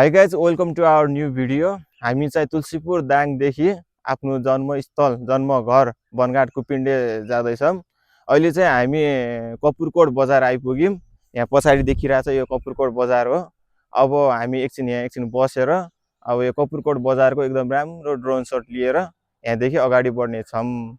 High guys welcome to our new video. हामी चाहिँ तुलसीपुर दाङदेखि आफ्नो जन्मस्थल जन्मघर बनघाट कुपिन्डे जाँदैछौँ। अहिले चाहिँ हामी कपुरकोट बजार आइपुग्यौँ। यहाँ पछाडि देखिरहेछ यो कपुरकोट बजार हो। अब हामी एकछिन बसेर अब यो कपुरकोट बजारको एकदम राम्रो ड्रोन शट लिएर यहाँदेखि अगाडि बढ्ने छौँ।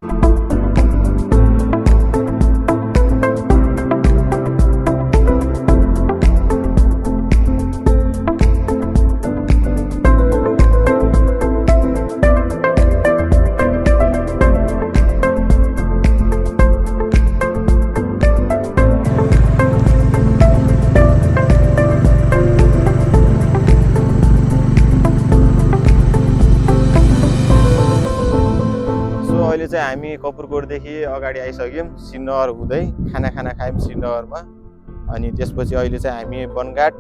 अहिले चाहिँ हामी कपुरकोटदेखि अगाडि आइसक्यौँ। श्रीनगर हुँदै खाना खायौँ श्रीनगरमा। अनि त्यसपछि अहिले चाहिँ हामी बनघाट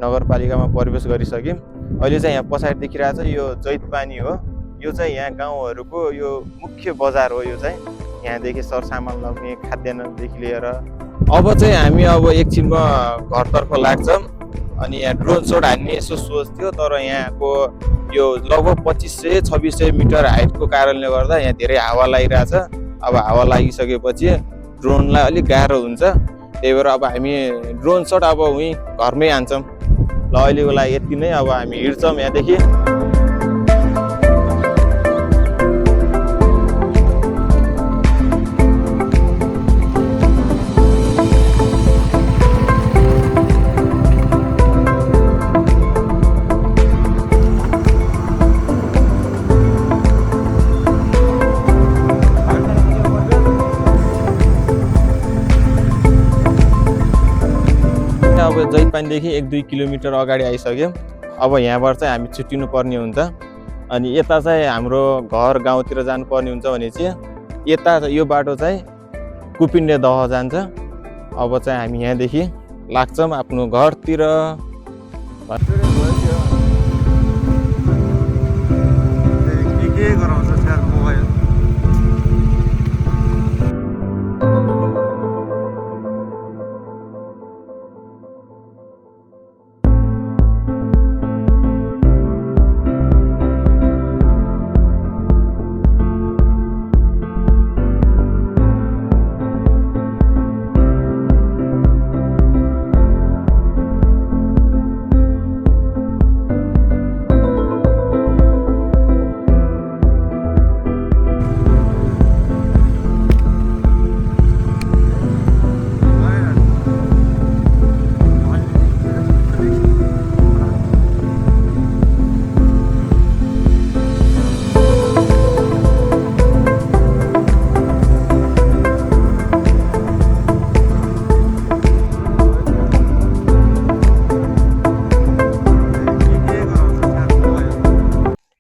नगरपालिकामा प्रवेश गरिसक्यौँ। अहिले चाहिँ यहाँ पछाडि देखिरहेछ यो जैतपानी हो। यो चाहिँ यहाँ गाउँहरूको यो मुख्य बजार हो। यो चाहिँ यहाँदेखि सरसामान लगाउने खाद्यान्नदेखि लिएर अब चाहिँ हामी एकछिनमा घरतर्फ लाग्छौँ। अनि यहाँ ड्रोन शट हान्ने यसो सोच थियो, तर यहाँको यो लगभग 2500-2600 मिटर हाइटको कारणले गर्दा यहाँ धेरै हावा लागिरहेछ। अब हावा लागिसकेपछि ड्रोनलाई अलिक गाह्रो हुन्छ। त्यही भएर अब हामी ड्रोन शट उहीँ घरमै हान्छौँ। ल अहिलेको लागि यति नै। अब हामी हिँड्छौँ यहाँदेखि। अब जैतपानीदेखि 1-2 किलोमिटर अगाडि आइसक्यौँ। अब यहाँबाट चाहिँ हामी छुट्टिनु पर्ने हुन्छ। अनि यता चाहिँ हाम्रो घर गाउँतिर जानुपर्ने हुन्छ भने चाहिँ यता यो बाटो चाहिँ कुपिन्डे दह जान्छ। अब चाहिँ हामी यहाँदेखि लाग्छौँ आफ्नो घरतिर।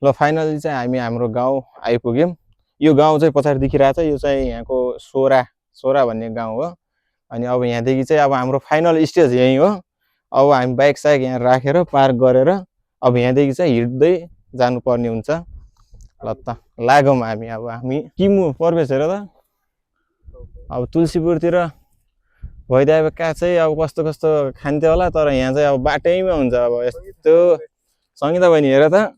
ल फाइनली चाहिँ हामी हाम्रो गाउँ आइपुग्यौँ। यो गाउँ चाहिँ पछाडि देखिरहेछ। यो चाहिँ यहाँको सोरा भन्ने गाउँ हो। अनि अब यहाँदेखि चाहिँ अब हाम्रो फाइनल स्टेज यहीँ हो। अब हामी बाइक साइक यहाँ राखेर पार्क गरेर अब यहाँदेखि चाहिँ हिँड्दै जानुपर्ने हुन्छ। ल त लागौँ हामी। अब हामी किमु प्रवेश हेर त। अब तुलसीपुरतिर भइदिए कहाँ चाहिँ अब कस्तो कस्तो खान्थ्यो होला, तर यहाँ चाहिँ अब बाटैमा हुन्छ। अब यस्तो सङ्गीता बहिनी हेर त,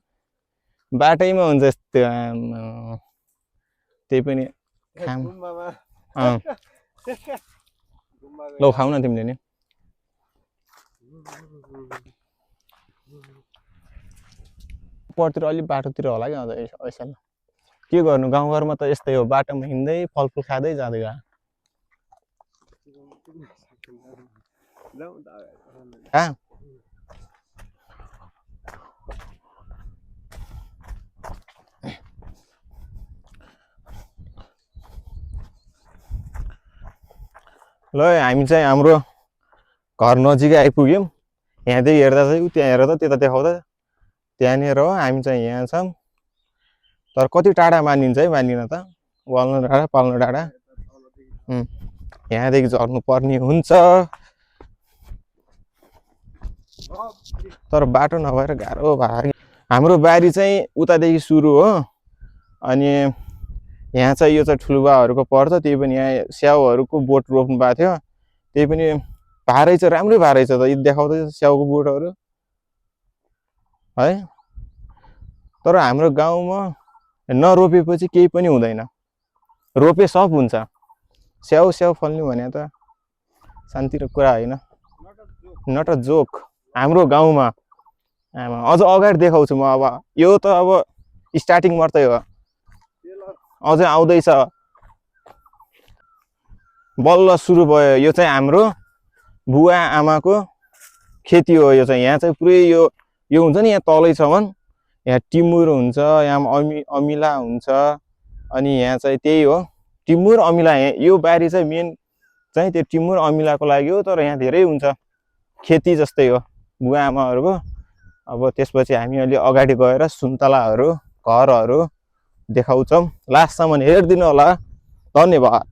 बाटैमा हुन्छ यस्तो। त्यही पनि खाम। ल खाऊ न तिमीले नि। परतिर अलिक बाटोतिर होला क्या ऐसा के गर्नु, गाउँघरमा त यस्तै हो। बाटोमा हिँड्दै फलफुल खाँदै जाँदै गा। ल हामी चाहिँ हाम्रो घर नजिकै आइपुग्यौँ। यहाँदेखि हेर्दा चाहिँ त्यहाँ हेर त, त्यता देखाउँदा त्यहाँनिर हो। हामी चाहिँ यहाँ छौँ, तर कति टाढा मानिन्छ है, मानिन त। वाल्नु डाँडा पाल्नु डाँडा यहाँदेखि झर्नु पर्ने हुन्छ, तर बाटो नभएर गाह्रो भयो। हाम्रो बारी चाहिँ उतादेखि सुरु हो। अनि यहाँ चाहिँ यो चाहिँ ठुलुबाहरूको पर्छ। त्यही पनि यहाँ स्याउहरूको बोट रोप्नु भएको थियो। त्यही पनि भारै छ, राम्रै भारै छ त। यो देखाउँदै स्याउको बोटहरू है। तर हाम्रो गाउँमा नरोपेपछि केही पनि हुँदैन, रोपे सब हुन्छ। स्याउ स्याउ फल्नु भने त शान्ति र कुरा होइन, नट अ जोक। हाम्रो गाउँमा अझ अगाडि देखाउँछु म। अब यो त अब स्टार्टिङ मात्रै हो, अझै आउँदैछ, बल्ल सुरु भयो। यो चाहिँ हाम्रो बुवा आमाको खेती हो। यो चाहिँ यहाँ चाहिँ पुरै यो हुन्छ नि, यहाँ तलैसम्म यहाँ टिमुर हुन्छ, यहाँ अमिला हुन्छ। अनि यहाँ चाहिँ त्यही हो, टिमुर अमिला। यो बारी चाहिँ मेन चाहिँ त्यो टिमुर अमिलाको लागि हो। तर यहाँ धेरै हुन्छ, खेती जस्तै हो बुवा आमाहरूको। अब त्यसपछि हामी अलि अगाडि गएर सुन्तलाहरू, घरहरू देखाउँछौँ। लास्टसम्म हेरिदिनु होला, धन्यवाद।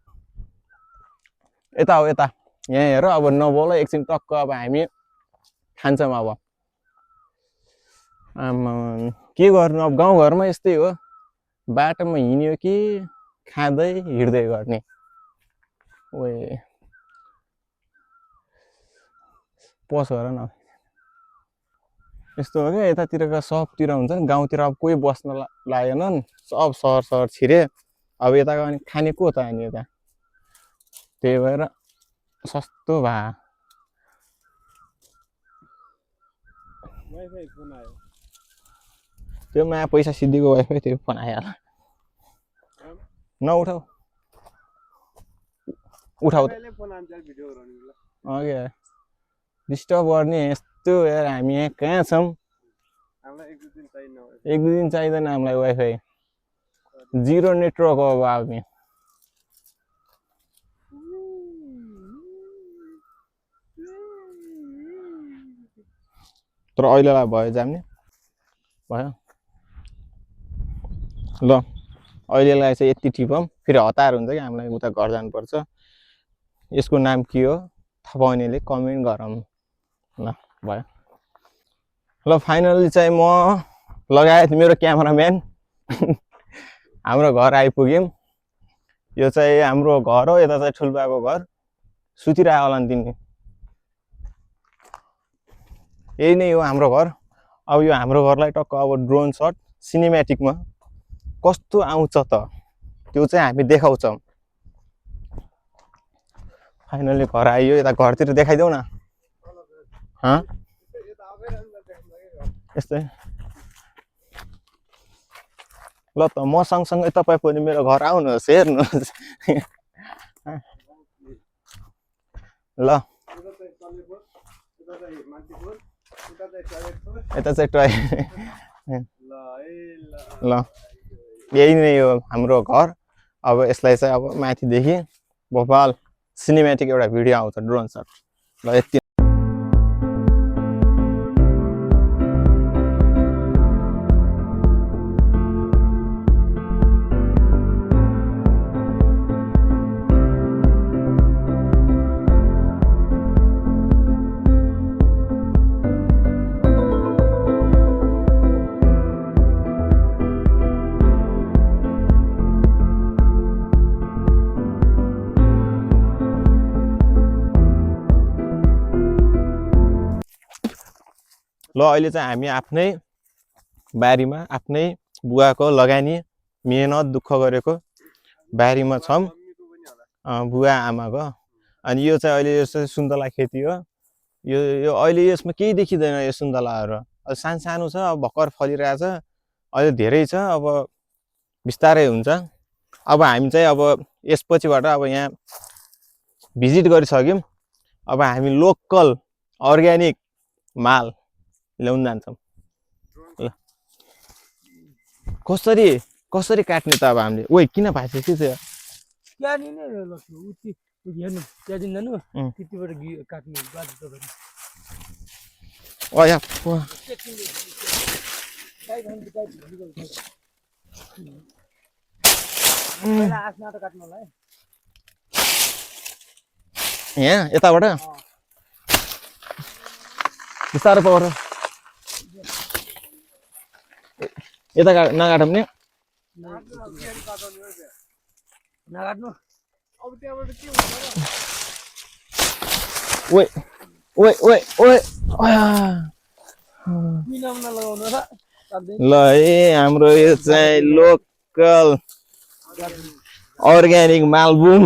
यता हो, यता यहाँ हेर। अब नबोल एकछिन टक्क, अब हामी खान्छौँ। अब के गर्नु, अब गाउँघरमा यस्तै हो, बाटोमा हिँड्यो कि खाँदै हिँड्दै गर्ने। ओए पस गर न, यस्तो हो क्या। यतातिरका सबतिर हुन्छ नि, गाउँतिर अब कोही बस्न लागेनन्, सब सहर छिरे। अब यताको अनि खाने को त अनि यता, त्यही भएर सस्तो भए। त्यो माया पैसा सिद्धिको वाइफाई, त्यो फोन आइहाल्छ। नउठाऊ, उठाउ त। डिस्टर्ब गर्ने यस्तो यार। हामी यहाँ कहाँ छौँ, एक दुई दिन चाहिँदैन हामीलाई वाइफाई, जिरो नेटवर्क हो अब हामी। तर अहिलेलाई भयो, जाने भयो ल। अहिलेलाई चाहिँ यति टिपौँ, फेरि हतार हुन्छ कि हामीलाई, उता घर जानुपर्छ। यसको नाम के हो थाहा पाउनेले कमेन्ट गरौँ ल। भयो ल। फाइनली चाहिँ म लगायत मेरो क्यामेराम्यान हाम्रो घर आइपुग्यौँ। यो चाहिँ हाम्रो घर हो, यता चाहिँ ठुलबाको घर। सुतिरहेको होला नि तिमी, यही नै हो हाम्रो घर। अब यो हाम्रो घरलाई टक्क अब ड्रोन सट सिनेमेटिकमा कस्तो आउँछ त त्यो चाहिँ हामी देखाउँछौँ। फाइनली घर आइयो, यता घरतिर देखाइदेऊ न। यस्तै ल त, म सँगसँगै तपाईँ पनि मेरो घर आउनुहोस्, हेर्नुहोस् ल। यता चाहिँ टोयलेट ल। यही नै हो हाम्रो घर। अब यसलाई चाहिँ अब माथिदेखि भोपाल सिनेमेटिक एउटा भिडियो आउँछ, ड्रोन सट। ल यति। ल अहिले चाहिँ हामी आफ्नै बारीमा, आफ्नै बुवाको लगानी मेहनत दुःख गरेको बारीमा छौँ, बुवा आमाको। अनि यो चाहिँ अहिले यो चाहिँ सुन्तला खेती हो। यो अहिले यसमा केही देखिँदैन, यो सुन्तलाहरू सानो सानो छ, अब भर्खर फलिरहेछ, अहिले धेरै छ, अब बिस्तारै हुन्छ। अब हामी चाहिँ अब यसपछिबाट अब यहाँ भिजिट गरिसक्यौँ। अब हामी लोकल अर्ग्यानिक माल ल्याउन जान्छौँ ल। कसरी काट्ने त अब हामीले। ओइ किन भाँच्यो कि त्यो यहाँ यताबाट बिस्तारो पर्छ, यता नकाटौँ नि। ओइ ओइ ओइ ओइ ल है हाम्रो यो चाहिँ लोकल अर्ग्यानिक मालबुङ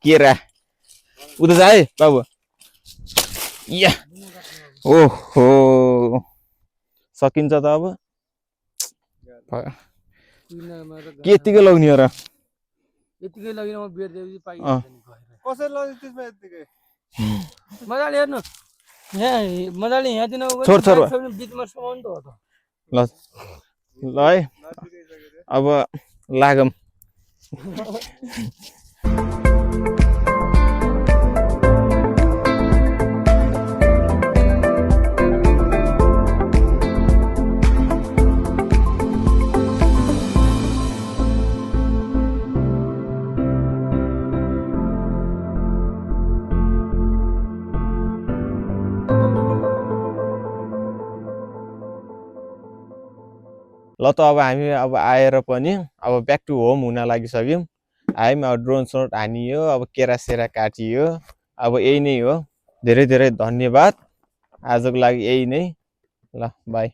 केरा उता जा है बाबु या ओहो सकिन्छ त अब के यतिकै लगाउने हो र यतिकै लगेर म बेर देऊ पाइन्छ कसरी लग्यो त्यसमा यतिकै मजाले हेर्नु यहाँ मजाले यहाँतिर छोड छोड बिचमा समाउनु त हो त ल ल है अब लागम ल त अब हामी अब आएर पनि अब ब्याक टु होम हुन लागिसक्यौँ आयौँ अब ड्रोन सोट हानियो अब केरा सेरा काटियो अब यही नै हो धेरै धेरै धन्यवाद आजको लागि यही नै ल बाई